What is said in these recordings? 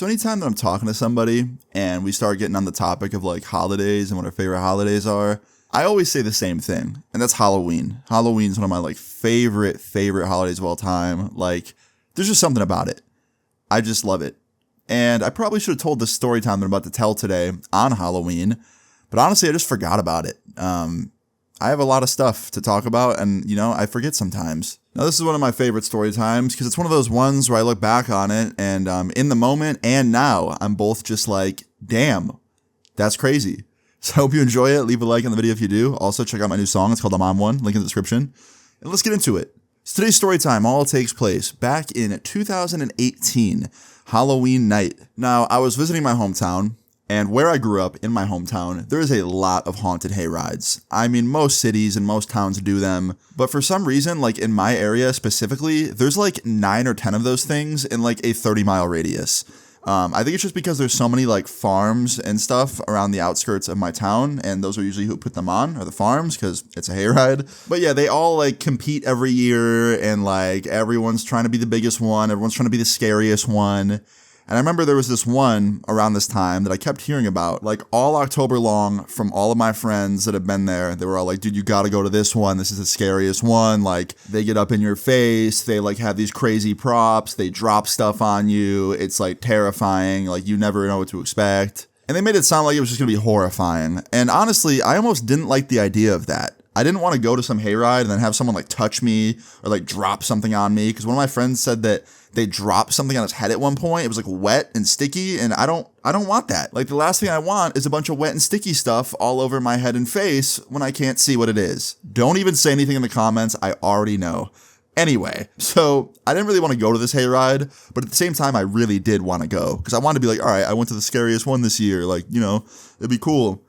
So anytime that I'm talking to somebody and we start getting on the topic of like holidays and what our favorite holidays are, I always say the same thing, and that's Halloween. Halloween's one of my like favorite holidays of all time. Like, there's just something about it. I just love it. And I probably should have told this story time that I'm about to tell today on Halloween, but honestly, I just forgot about it. I have a lot of stuff to talk about, and, you know, I forget sometimes. Now, this is one of my favorite story times because it's one of those ones where I look back on it, and in the moment and now, I'm both just like, damn, that's crazy. So I hope you enjoy it. Leave a like on the video if you do. Also, check out my new song. It's called I'm On One. Link in the description. And let's get into it. So today's story time all takes place back in 2018, Halloween night. Now, I was visiting my hometown, and where I grew up in my hometown, there is a lot of haunted hayrides. I mean, most cities and most towns do them, but for some reason, like in my area specifically, there's like 9 or 10 of those things in like a 30-mile radius. I think it's just because there's so many like farms and stuff around the outskirts of my town, and those are usually who put them on, are the farms, because it's a hayride. But yeah, they all like compete every year, and like everyone's trying to be the biggest one, everyone's trying to be the scariest one. And I remember there was this one around this time that I kept hearing about, like all October long, from all of my friends that have been there. They were all like, dude, you gotta go to this one. This is the scariest one. Like, they get up in your face. They like have these crazy props. They drop stuff on you. It's like terrifying. Like, you never know what to expect. And they made it sound like it was just gonna be horrifying. And honestly, I almost didn't like the idea of that. I didn't want to go to some hayride and then have someone like touch me or like drop something on me. Because one of my friends said that they dropped something on his head at one point. It was like wet and sticky, and I don't want that. Like, the last thing I want is a bunch of wet and sticky stuff all over my head and face when I can't see what it is. Don't even say anything in the comments. I already know. Anyway, so I didn't really want to go to this hayride, but at the same time, I really did want to go because I wanted to be like, all right, I went to the scariest one this year. Like, you know, it'd be cool.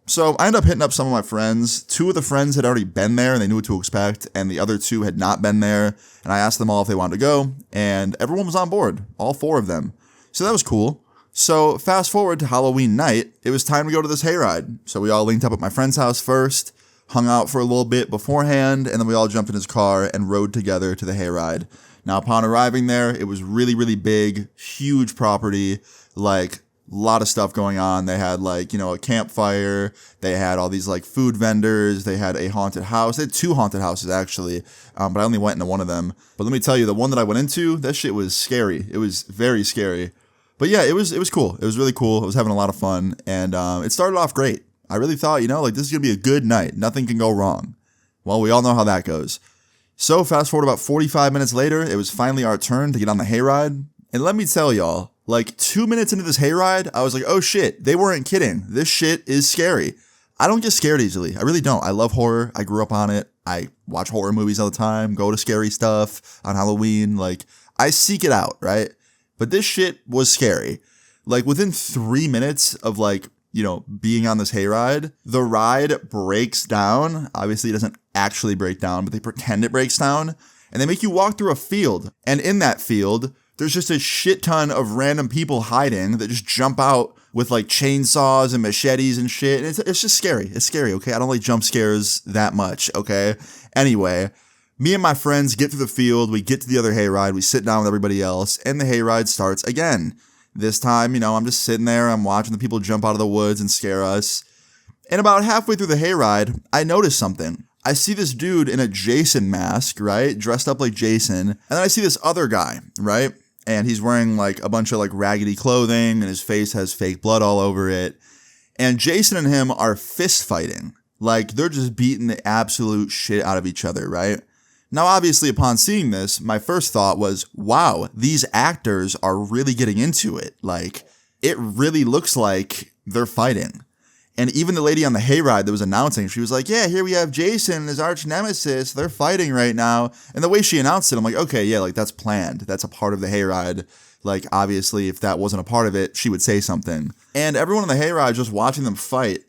So I ended up hitting up some of my friends. 2 of the friends had already been there and they knew what to expect, and the other 2 had not been there. And I asked them all if they wanted to go, and everyone was on board, all 4 of them. So that was cool. So fast forward to Halloween night, it was time to go to this hayride. So we all linked up at my friend's house first, hung out for a little bit beforehand, and then we all jumped in his car and rode together to the hayride. Now, upon arriving there, it was really, really big, huge property, like a lot of stuff going on. They had like, you know, a campfire. They had all these like food vendors. They had a haunted house. They had 2 haunted houses actually, but I only went into one of them. But let me tell you, the one that I went into, that shit was scary. It was very scary. But yeah, it was cool. It was really cool. I was having a lot of fun, and it started off great. I really thought, you know, like this is gonna be a good night. Nothing can go wrong. Well, we all know how that goes. So fast forward about 45 minutes later, it was finally our turn to get on the hayride. And let me tell y'all, like 2 minutes into this hayride, I was like, oh shit, they weren't kidding. This shit is scary. I don't get scared easily. I really don't. I love horror. I grew up on it. I watch horror movies all the time, go to scary stuff on Halloween. Like, I seek it out, right? But this shit was scary. Like, within 3 minutes of like, you know, being on this hayride, the ride breaks down. Obviously, it doesn't actually break down, but they pretend it breaks down. And they make you walk through a field. And in that field, there's just a shit ton of random people hiding that just jump out with like chainsaws and machetes and shit. And it's just scary. It's scary, okay? I don't like jump scares that much, okay? Anyway, me and my friends get through the field. We get to the other hayride. We sit down with everybody else, and the hayride starts again. This time, you know, I'm just sitting there. I'm watching the people jump out of the woods and scare us. And about halfway through the hayride, I notice something. I see this dude in a Jason mask, right? Dressed up like Jason. And then I see this other guy, right? And he's wearing like a bunch of like raggedy clothing, and his face has fake blood all over it. And Jason and him are fist fighting. Like, they're just beating the absolute shit out of each other, right? Now, obviously, upon seeing this, my first thought was, wow, these actors are really getting into it. Like, it really looks like they're fighting. And even the lady on the hayride that was announcing, she was like, yeah, here we have Jason and his arch nemesis. They're fighting right now. And the way she announced it, I'm like, okay, yeah, like that's planned. That's a part of the hayride. Like, obviously, if that wasn't a part of it, she would say something. And everyone on the hayride just watching them fight.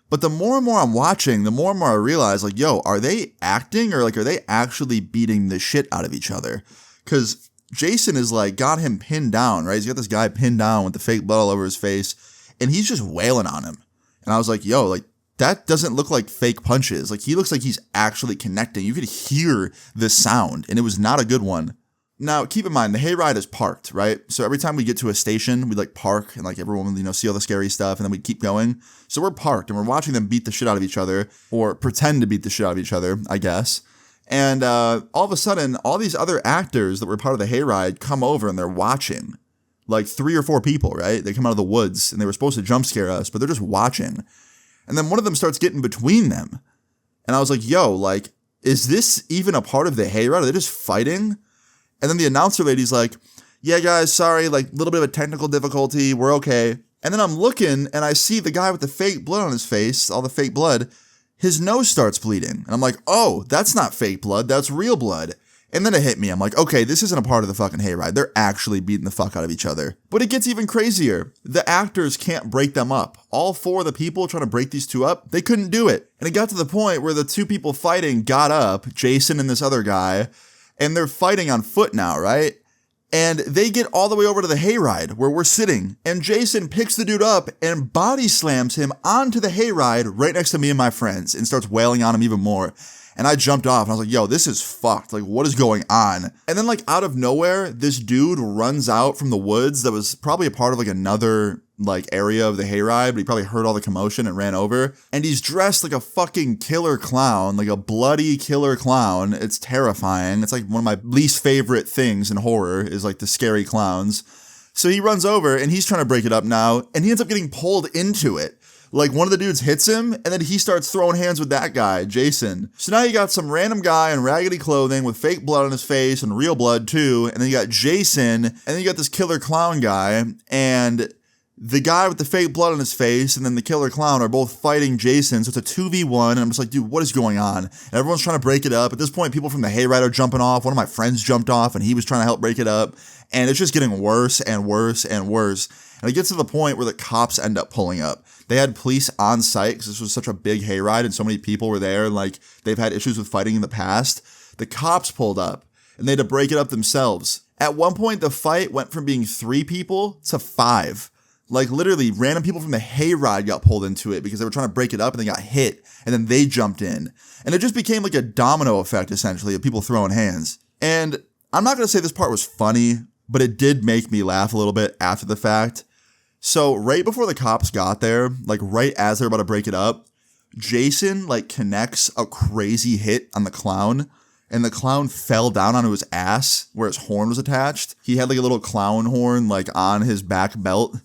But the more and more I'm watching, the more and more I realize, like, yo, are they acting, or like, are they actually beating the shit out of each other? Because Jason is like, got him pinned down, right? He's got this guy pinned down with the fake blood all over his face, and he's just wailing on him. And I was like, yo, like, that doesn't look like fake punches. Like, he looks like he's actually connecting. You could hear the sound, and it was not a good one. Now, keep in mind, the hayride is parked, right? So every time we get to a station, we like park and like everyone, see all the scary stuff and then we keep going. So we're parked and we're watching them beat the shit out of each other or pretend to beat the shit out of each other, I guess. And all of a sudden, all these other actors that were part of the hayride come over and they're watching. Like 3 or 4 people, right? They come out of the woods and they were supposed to jump scare us, but they're just watching. And then one of them starts getting between them. And I was like, yo, like, is this even a part of the hayride? Are they just fighting? And then the announcer lady's like, yeah, guys, sorry, like a little bit of a technical difficulty. We're okay. And then I'm looking and I see the guy with the fake blood on his face, all the fake blood. His nose starts bleeding. And I'm like, oh, that's not fake blood. That's real blood. And then it hit me. I'm like, okay, this isn't a part of the fucking hayride. They're actually beating the fuck out of each other. But it gets even crazier. The actors can't break them up. All 4 of the people trying to break these 2 up, they couldn't do it. And it got to the point where the 2 people fighting got up, Jason and this other guy, and they're fighting on foot now, right? And they get all the way over to the hayride where we're sitting. And Jason picks the dude up and body slams him onto the hayride right next to me and my friends and starts wailing on him even more. And I jumped off and I was like, yo, this is fucked. Like, what is going on? And then like out of nowhere, this dude runs out from the woods that was probably a part of like another like area of the hayride, but he probably heard all the commotion and ran over. And he's dressed like a fucking killer clown, like a bloody killer clown. It's terrifying. It's like one of my least favorite things in horror is like the scary clowns. So he runs over and he's trying to break it up now. And he ends up getting pulled into it. Like one of the dudes hits him and then he starts throwing hands with that guy, Jason. So now you got some random guy in raggedy clothing with fake blood on his face and real blood too. And then you got Jason and then you got this killer clown guy and the guy with the fake blood on his face and then the killer clown are both fighting Jason. So it's a 2v1 and I'm just like, dude, what is going on? And everyone's trying to break it up. At this point, people from the hayride are jumping off. One of my friends jumped off and he was trying to help break it up. And it's just getting worse and worse and worse. And it gets to the point where the cops end up pulling up. They had police on site because this was such a big hayride and so many people were there. And like they've had issues with fighting in the past. The cops pulled up and they had to break it up themselves. At one point, the fight went from being 3 people to 5. Like literally random people from the hayride got pulled into it because they were trying to break it up and they got hit and then they jumped in. And it just became like a domino effect essentially of people throwing hands. And I'm not going to say this part was funny, but it did make me laugh a little bit after the fact. So right before the cops got there, like right as they're about to break it up, Jason like connects a crazy hit on the clown and the clown fell down onto his ass where his horn was attached. He had like a little clown horn like on his back belt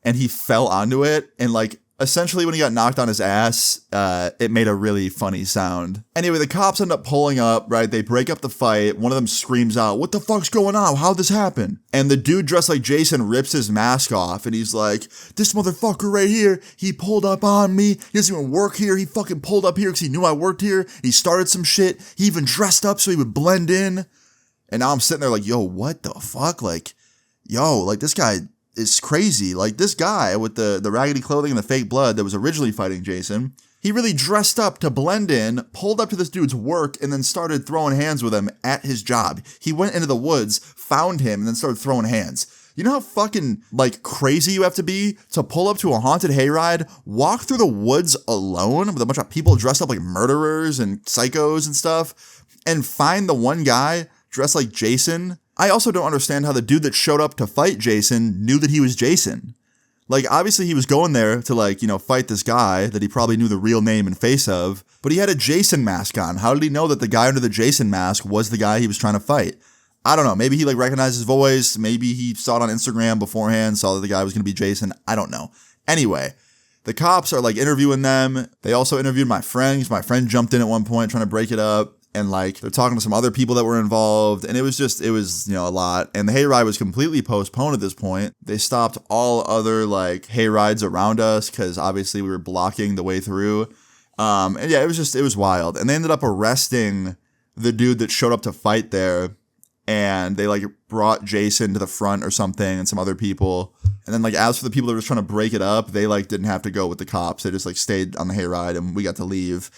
and he fell onto it and like essentially when he got knocked on his ass, it made a really funny sound. Anyway, the cops end up pulling up, right? They break up the fight. One of them screams out, what the fuck's going on? How'd this happen? And the dude dressed like Jason rips his mask off and he's like, this motherfucker right here, he pulled up on me. He doesn't even work here. He fucking pulled up here because he knew I worked here. He started some shit. He even dressed up so he would blend in. And now I'm sitting there like, yo, what the fuck? Like, yo, like this guy is crazy. Like this guy with the raggedy clothing and the fake blood that was originally fighting Jason, he really dressed up to blend in, pulled up to this dude's work, and then started throwing hands with him at his job. He went into the woods, found him, and then started throwing hands. You know how fucking like crazy you have to be to pull up to a haunted hayride, walk through the woods alone with a bunch of people dressed up like murderers and psychos and stuff, and find the one guy dressed like Jason? I also don't understand how the dude that showed up to fight Jason knew that he was Jason. Like, obviously he was going there to like, fight this guy that he probably knew the real name and face of, but he had a Jason mask on. How did he know that the guy under the Jason mask was the guy he was trying to fight? I don't know. Maybe he like recognized his voice. Maybe he saw it on Instagram beforehand, saw that the guy was going to be Jason. I don't know. Anyway, the cops are like interviewing them. They also interviewed my friend because my friend jumped in at one point trying to break it up. And like they're talking to some other people that were involved and it was a lot. And the hayride was completely postponed at this point. They stopped all other like hayrides around us because obviously we were blocking the way through. And yeah, it was wild. And they ended up arresting the dude that showed up to fight there. And they like brought Jason to the front or something and some other people. And then like as for the people that were trying to break it up, they like didn't have to go with the cops. They just like stayed on the hayride and we got to leave.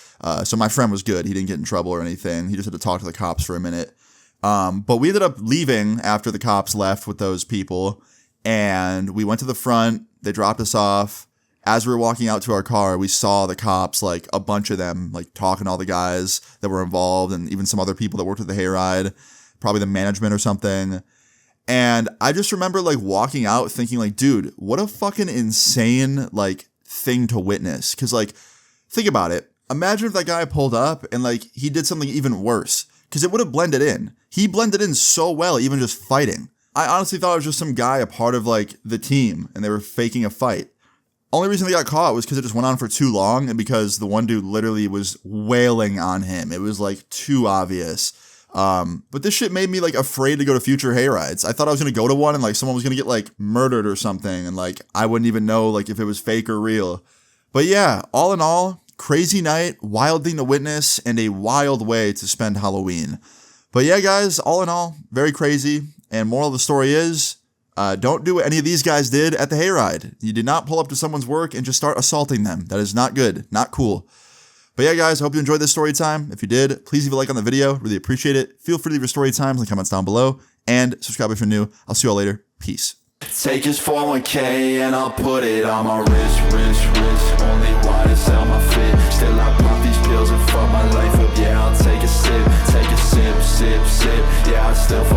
So my friend was good. He didn't get in trouble or anything. He just had to talk to the cops for a minute. But we ended up leaving after the cops left with those people. And we went to the front. They dropped us off. As we were walking out to our car, we saw the cops, like a bunch of them, like talking to all the guys that were involved and even some other people that worked at the hayride. probably the management or something. And I just remember like walking out thinking like, dude, what a fucking insane like thing to witness. Cause like, think about it. Imagine if that guy pulled up and like he did something even worse, cause it would have blended in. He blended in so well, even just fighting. I honestly thought it was just some guy, a part of like the team, and they were faking a fight. Only reason they got caught was because it just went on for too long and because the one dude literally was wailing on him. It was like too obvious. But this shit made me like afraid to go to future hayrides. I thought I was going to go to one and like someone was going to get like murdered or something. And like, I wouldn't even know like if it was fake or real. But yeah, all in all, crazy night, wild thing to witness, and a wild way to spend Halloween. But yeah, guys, all in all, very crazy. And moral of the story is, don't do what any of these guys did at the hayride. You did not pull up to someone's work and just start assaulting them. That is not good, not cool. But yeah, guys, I hope you enjoyed this story time. If you did, please leave a like on the video. Really appreciate it. Feel free to leave your story times in the comments down below. And subscribe if you're new. I'll see you all later. Peace. Take his 401k and I'll put it on my wrist. Only wanna sell my fit. Still I pop these pills and fuck my life up. Yeah, I'll take a sip. Yeah, I still fuck